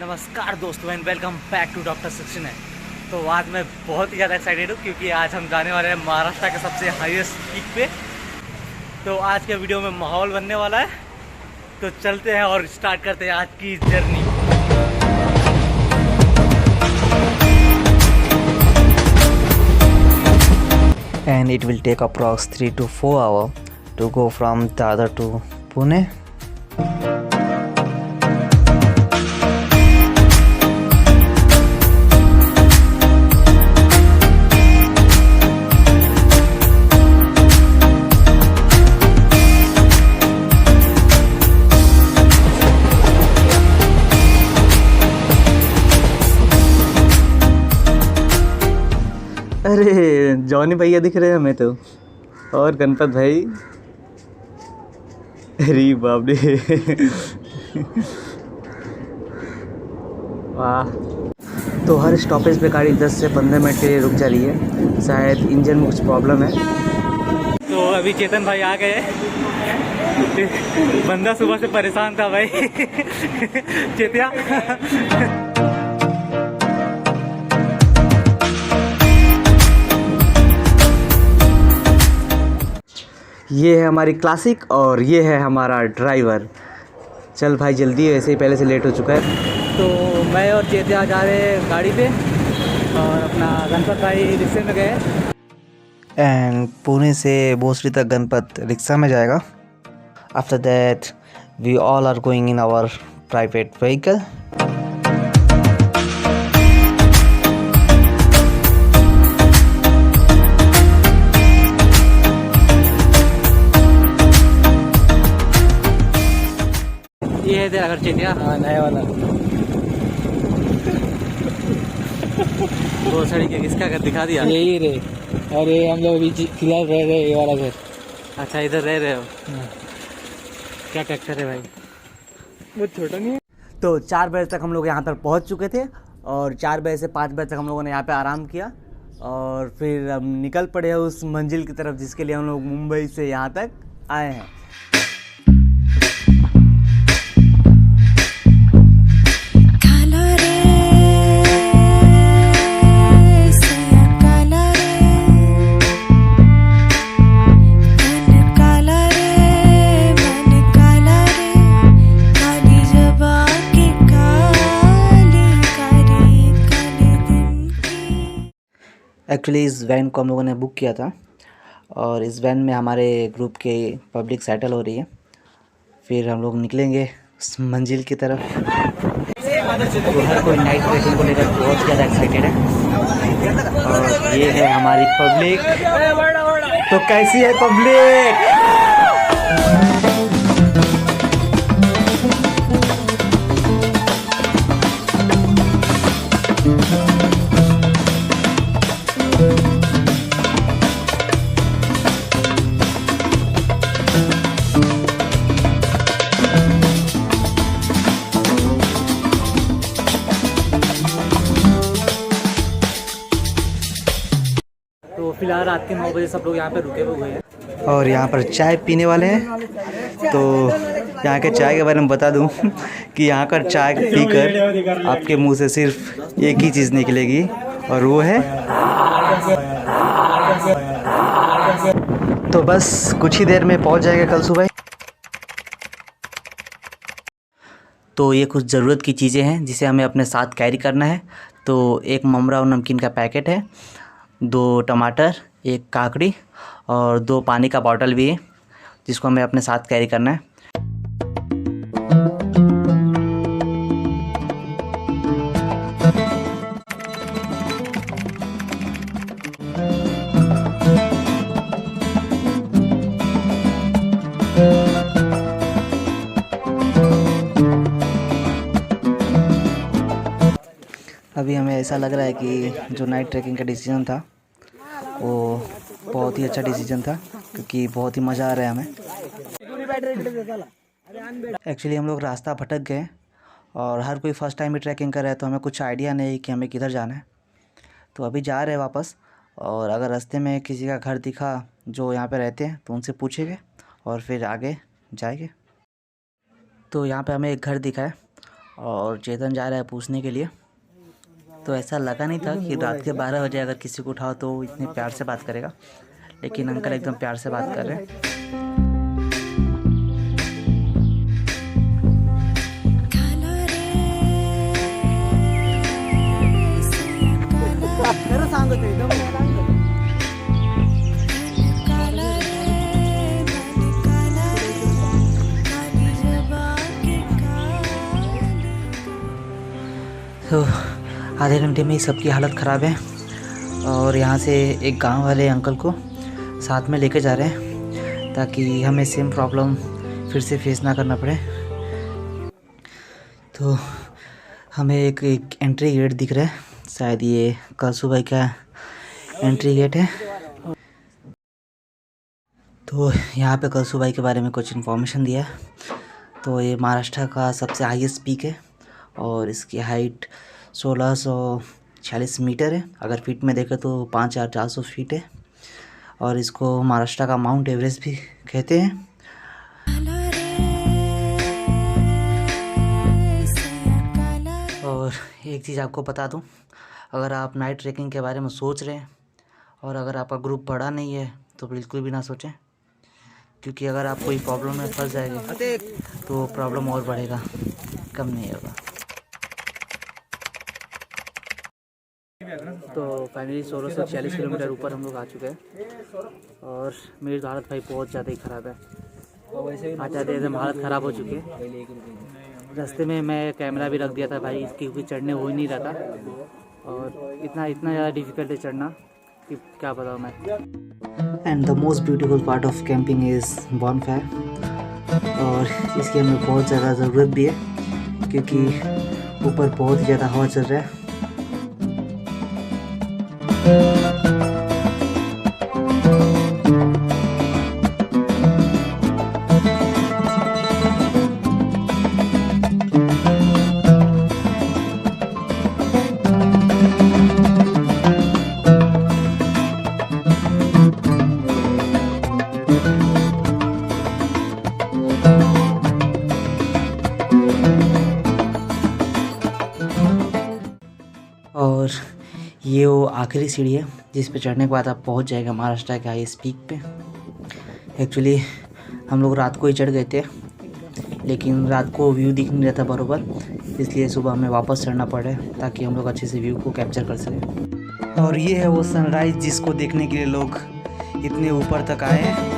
नमस्कार दोस्तों and welcome back to doctor section है। तो आज मैं बहुत ही ज़्यादा एक्साइटेड हूँ क्योंकि आज हम जाने वाले हैं महाराष्ट्र के सबसे हाईएस्ट पीक पे। तो आज के वीडियो में माहौल बनने वाला है, तो चलते हैं और स्टार्ट करते हैं आज की journey. And it will take approx 3 to 4 hours to go from Dadar to Pune. अरे जॉनी भैया दिख रहे हैं हमें तो, और गणपत भाई। अरे बाप रे वाह। तो हर स्टॉपेज पे गाड़ी 10 से 15 मिनट के लिए रुक जा रही है, शायद इंजन में कुछ प्रॉब्लम है। तो अभी चेतन भाई आ गए। बंदा सुबह से परेशान था भाई चेतिया। ये है हमारी क्लासिक और ये है हमारा ड्राइवर। चल भाई जल्दी, ऐसे ही पहले से लेट हो चुका है। तो मैं और चेतिया जा रहे हैं गाड़ी पे और अपना गणपत भाई रिक्शे में गए। And पुणे से भोसरी तक गणपत रिक्शा में जाएगा। After that, we all are going in our private vehicle. ये है तेरा घर चेतिया। हाँ, नया वाला। वो सड़ी के किसका घर दिखा दिया? यही रे। और ये हम लोग अभी फिलहाल रह रहे ये वाला घर। अच्छा, इधर रह रहे हो? क्या ट्रैक्टर है भाई? वो छोटा नहीं है। तो 4 बजे तक हम लोग यहाँ पर पहुँच चुके थे और 4 बजे से 5 बजे तक हम लोगों ने यहाँ पे आराम किया और फिर हम निकल पड़े हैं उस मंजिल की तरफ जिसके लिए हम लोग मुंबई से यहाँ तक आए हैं। एक्चुअली इस वैन को हम लोगों ने बुक किया था और इस वैन में हमारे ग्रुप के पब्लिक सेटल हो रही है। फिर हम लोग निकलेंगे उस मंजिल की तरफ। तो हर कोई नाइट ट्रैकिंग को लेकर बहुत ज़्यादा एक्साइटेड है और ये है हमारी पब्लिक। तो कैसी है पब्लिक? तो फिलहाल रात के 9 बजे सब लोग यहाँ पे रुके हुए हैं और यहाँ पर चाय पीने वाले हैं। तो यहाँ के चाय के बारे में बता दूँ कि यहाँ का चाय पीकर आपके मुंह से सिर्फ एक ही चीज़ निकलेगी और वो है तो बस कुछ ही देर में पहुँच जाएगा कल सुबह। तो ये कुछ ज़रूरत की चीज़ें हैं जिसे हमें अपने साथ कैरी करना है। तो एक ममरा और नमकीन का पैकेट है, 2 टमाटर, 1 काकड़ी और 2 पानी का बॉटल भी है जिसको हमें अपने साथ कैरी करना है। अभी हमें ऐसा लग रहा है कि जो नाइट ट्रैकिंग का डिसीजन था वो बहुत ही अच्छा डिसीजन था क्योंकि बहुत ही मज़ा आ रहा है हमें। एक्चुअली हम लोग रास्ता भटक गए और हर कोई फर्स्ट टाइम ही ट्रैकिंग कर रहा है तो हमें कुछ आइडिया नहीं कि हमें किधर जाना है। तो अभी जा रहे हैं वापस और अगर रास्ते में किसी का घर दिखा जो यहाँ पे रहते हैं तो उनसे पूछेंगे और फिर आगे जाएंगे। तो यहाँ पे हमें एक घर दिखा है और चेतन जा रहा है पूछने के लिए। तो ऐसा लगा नहीं था कि रात के 12 बजे अगर किसी को उठाओ तो इतने प्यार से बात करेगा, लेकिन अंकल एकदम प्यार से बात कर रहे हैं। तो आधे घंटे में ही सबकी हालत ख़राब है और यहाँ से एक गांव वाले अंकल को साथ में लेके जा रहे हैं ताकि हमें सेम प्रॉब्लम फिर से फेस ना करना पड़े। तो हमें एक एंट्री गेट दिख रहा है, शायद ये कलसू भाई का एंट्री गेट है। तो यहाँ पे कलसू भाई के बारे में कुछ इन्फॉर्मेशन दिया है। तो ये महाराष्ट्र का सबसे हाईएस्ट पीक है और इसकी हाइट 1646 मीटर है। अगर फीट में देखें तो 5400 फीट है और इसको महाराष्ट्र का माउंट एवरेस्ट भी कहते हैं। और एक चीज़ आपको बता दूं, अगर आप नाइट ट्रैकिंग के बारे में सोच रहे हैं और अगर आपका ग्रुप बड़ा नहीं है तो बिल्कुल भी ना सोचें, क्योंकि अगर आप कोई प्रॉब्लम में फंस जाएंगे तो प्रॉब्लम और बढ़ेगा, कम नहीं होगा। तो फाइनली 1646 किलोमीटर ऊपर हम लोग आ चुके हैं और मेरी तो हालत भाई बहुत ज़्यादा ही ख़राब है। आज ज़्यादा एकदम हालत ख़राब हो चुकी है। रास्ते में मैं कैमरा भी रख दिया था भाई, क्योंकि चढ़ने हो ही नहीं रहा था और इतना ज़्यादा डिफ़िकल्ट है चढ़ना कि क्या बताऊँ मैं। And the most beautiful part of camping is bonfire, और इसकी हमें बहुत ज़्यादा ज़रूरत भी है क्योंकि ऊपर बहुत ज़्यादा हवा चल रहा है। और ये वो आखिरी सीढ़ी है जिस पे चढ़ने के बाद आप पहुंच जाएगा महाराष्ट्र के हाईएस्ट पीक पे। एक्चुअली हम लोग रात को ही चढ़ गए थे, लेकिन रात को व्यू दिख नहीं रहा था बरोबर, इसलिए सुबह हमें वापस चढ़ना पड़ा ताकि हम लोग अच्छे से व्यू को कैप्चर कर सकें। और ये है वो सनराइज़ जिसको देखने के लिए लोग इतने ऊपर तक आए हैं।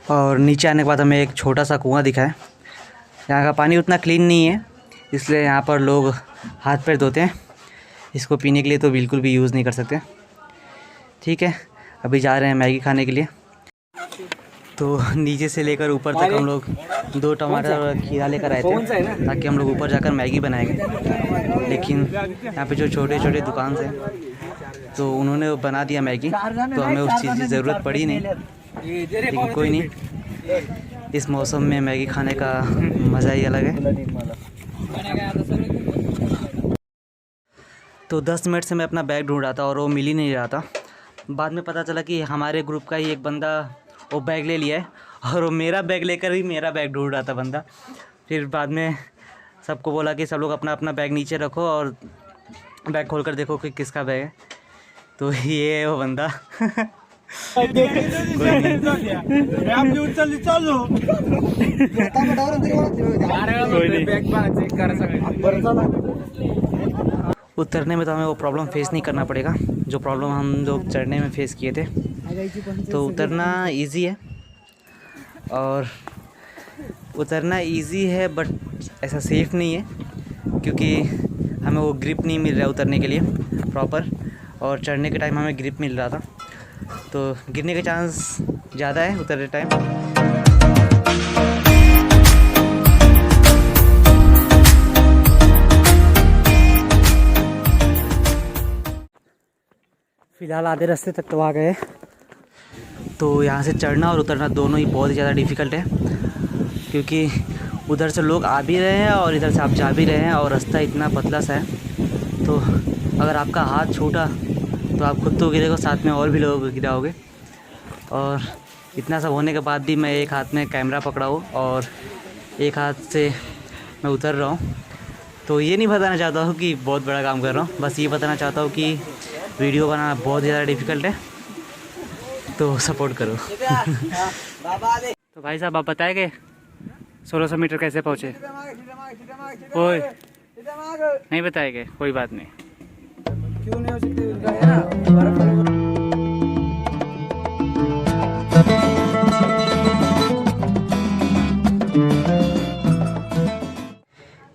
और नीचे आने के बाद हमें एक छोटा सा कुआं दिखा है। यहाँ का पानी उतना क्लीन नहीं है, इसलिए यहाँ पर लोग हाथ पैर धोते हैं। इसको पीने के लिए तो बिल्कुल भी यूज़ नहीं कर सकते। ठीक है, अभी जा रहे हैं मैगी खाने के लिए। तो नीचे से लेकर ऊपर तक हम लोग 2 टमाटर और खीरा लेकर आए थे ताकि हम लोग ऊपर जाकर मैगी बनाएंगे, लेकिन यहाँ पे जो छोटे छोटे दुकान थे तो उन्होंने बना दिया मैगी, तो हमें उस चीज़ की ज़रूरत पड़ी नहीं। लेकिन कोई नहीं, इस मौसम में मैगी खाने का मज़ा ही अलग है। तो 10 मिनट से मैं अपना बैग ढूंढ रहा था और वो मिल ही नहीं रहा था। बाद में पता चला कि हमारे ग्रुप का ही एक बंदा वो बैग ले लिया है और वो मेरा बैग लेकर ही मेरा बैग ढूंढ रहा था बंदा। फिर बाद में सबको बोला कि सब लोग अपना अपना बैग नीचे रखो और बैग खोलकर देखो कि किसका बैग है। तो ये है वो बंदा। कोई नहीं। उतरने में तो हमें वो प्रॉब्लम फेस नहीं करना पड़ेगा जो प्रॉब्लम हम लोग चढ़ने में फेस किए थे। तो उतरना इजी है और उतरना इजी है बट ऐसा सेफ नहीं है क्योंकि हमें वो ग्रिप नहीं मिल रहा है उतरने के लिए प्रॉपर, और चढ़ने के टाइम हमें ग्रिप मिल रहा था, तो गिरने के चांस ज़्यादा है उतरने टाइम। फ़िलहाल आधे रास्ते तक तो आ गए, तो यहाँ से चढ़ना और उतरना दोनों ही बहुत ही ज़्यादा डिफ़िकल्ट है क्योंकि उधर से लोग आ भी रहे हैं और इधर से आप जा भी रहे हैं और रास्ता इतना पतला सा है। तो अगर आपका हाथ छोटा तो आप खुद तो गिरेगा, साथ में और भी लोग गिराओगे। और इतना सब होने के बाद भी मैं एक हाथ में कैमरा पकड़ा हूँ और एक हाथ से मैं उतर रहा हूँ। तो ये नहीं बताना चाहता हूँ कि बहुत बड़ा काम कर रहा हूँ, बस ये बताना चाहता हूँ कि वीडियो बनाना बहुत ज़्यादा डिफ़िकल्ट है, तो सपोर्ट करो। तो भाई साहब आप बताएंगे 1600 मीटर कैसे पहुँचे? ओए नहीं बताएंगे, कोई बात नहीं। क्यों नहीं हो सकती?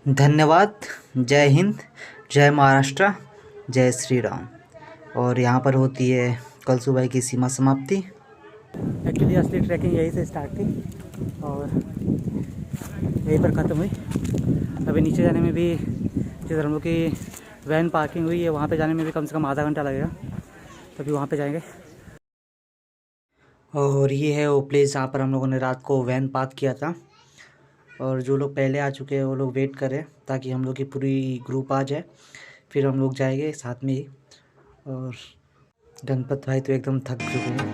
धन्यवाद, जय हिंद, जय महाराष्ट्र, जय श्री राम। और यहाँ पर होती है कल सुबह की सीमा समाप्ति। एक्चुअली असली ट्रैकिंग यहीं से स्टार्ट थी और यहीं पर ख़त्म हुई। अभी नीचे जाने में भी जिधर हम लोग की वैन पार्किंग हुई है वहाँ पे जाने में भी कम से कम आधा घंटा लगेगा, तभी वहाँ पे जाएंगे। और ये है वो प्लेस जहाँ पर हम लोगों ने रात को वैन पार्क किया था, और जो लोग पहले आ चुके हैं वो लोग वेट करें ताकि हम लोग की पूरी ग्रुप आ जाए, फिर हम लोग जाएंगे साथ में ही। और गणपत भाई तो एकदम थक चुके हैं।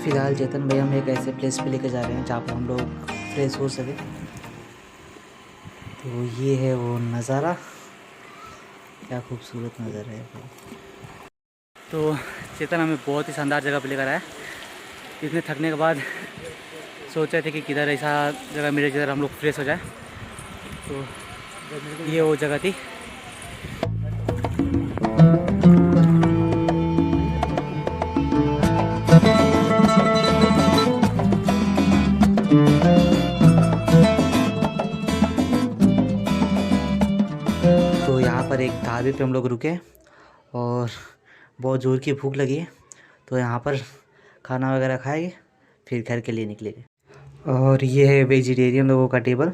फ़िलहाल चेतन भाई हम एक ऐसे प्लेस पे लेके जा रहे हैं जहाँ पर हम लोग फ्रेश हो सके। तो ये है वो नज़ारा, क्या खूबसूरत नज़ारा है भाई। तो चेतन हमें बहुत ही शानदार जगह पे लेकर आया। इतने थकने के बाद सोच रहे थे कि किधर ऐसा जगह मिले जिधर हम लोग फ्रेश हो जाए, तो ये वो जगह थी। तो यहाँ पर एक ढाबे पे हम लोग रुके और बहुत ज़ोर की भूख लगी है, तो यहाँ पर खाना वगैरह खाएंगे फिर घर के लिए निकलेंगे। और ये है वेजिटेरियन लोगों का टेबल,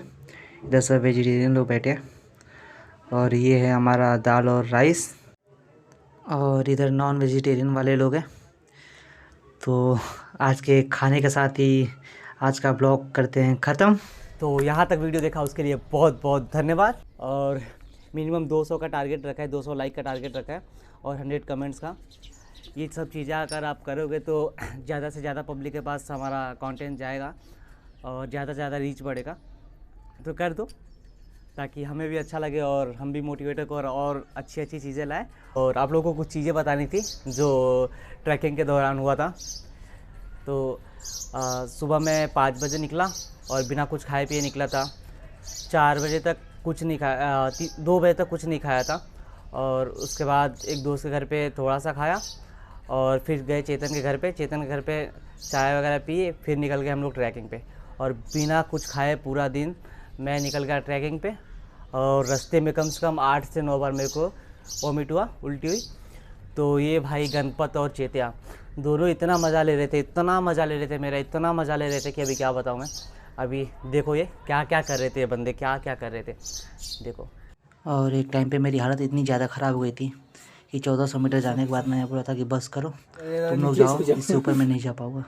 इधर सब वेजिटेरियन लोग बैठे हैं। और ये है हमारा दाल और राइस, और इधर नॉन वेजिटेरियन वाले लोग हैं। तो आज के खाने के साथ ही आज का ब्लॉग करते हैं ख़त्म। तो यहाँ तक वीडियो देखा उसके लिए बहुत बहुत धन्यवाद। और मिनिमम 200 का टारगेट रखा है, 200 लाइक का टारगेट रखा है और 100 कमेंट्स का। ये सब चीज़ें अगर आप करोगे तो ज़्यादा से ज़्यादा पब्लिक के पास हमारा कंटेंट जाएगा और ज़्यादा से ज़्यादा रीच बढ़ेगा। तो कर दो ताकि हमें भी अच्छा लगे और हम भी मोटिवेट हो और अच्छी अच्छी चीज़ें लाएँ। और आप लोगों को कुछ चीज़ें बतानी थी जो ट्रैकिंग के दौरान हुआ था। तो सुबह मैं 5 बजे निकला और बिना कुछ खाए पिए निकला था। 4 बजे तक कुछ नहीं खाया, 2 बजे तक कुछ नहीं खाया था। और उसके बाद एक दोस्त के घर पे थोड़ा सा खाया और फिर गए चेतन के घर पे। चेतन के घर पे चाय वगैरह पिए, फिर निकल गए हम लोग ट्रैकिंग पे। और बिना कुछ खाए पूरा दिन मैं निकल गया ट्रैकिंग पे। और रास्ते में कम से कम 8 से 9 बार मेरे को वॉमिट हुआ, उल्टी हुई। तो ये भाई गणपत और चेतिया दोनों इतना मज़ा ले रहे थे, इतना मज़ा ले रहे थे, मेरा इतना मज़ा ले रहे थे कि अभी क्या बताऊँ मैं। अभी देखो ये क्या क्या कर रहे थे, ये बंदे क्या क्या कर रहे थे, देखो। और एक टाइम पे मेरी हालत इतनी ज़्यादा ख़राब हो गई थी कि 1400 मीटर जाने के बाद मैंने बोला था कि बस करो, तुम लोग जाओ, इससे ऊपर मैं नहीं जा पाऊँगा।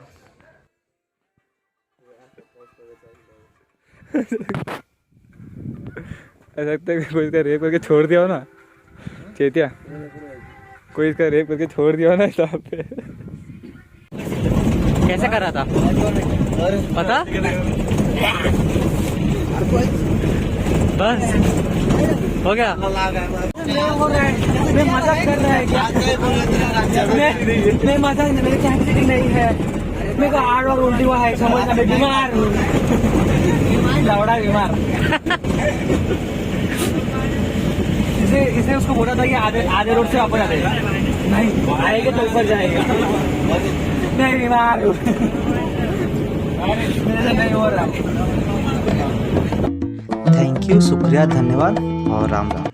ऐसा लगता है कोई इसका रेप करके छोड़ दिया हो ना चेतिया, कोई इसका रेप करके छोड़ दिया हो ना यहाँ पे। कैसे कर रहा था पता? बस हो गया। हो रहा है, मैं मजाक कर रहा है क्या? मैं मजाक नहीं, मेरी कैपेसिटी नहीं है, मेरे को आड़ और उल्टी हुआ है, समझना, मैं बीमार हूँ, लौड़ा बीमार। इसे उसको बोला था कि आधे रोड से वापस आ जाएगा, नहीं आएगा तो ऊपर जाएगा, मैं बीमार हूँ, मेरे से नहीं हो रहा। थैंक यू, शुक्रिया, धन्यवाद और राम राम।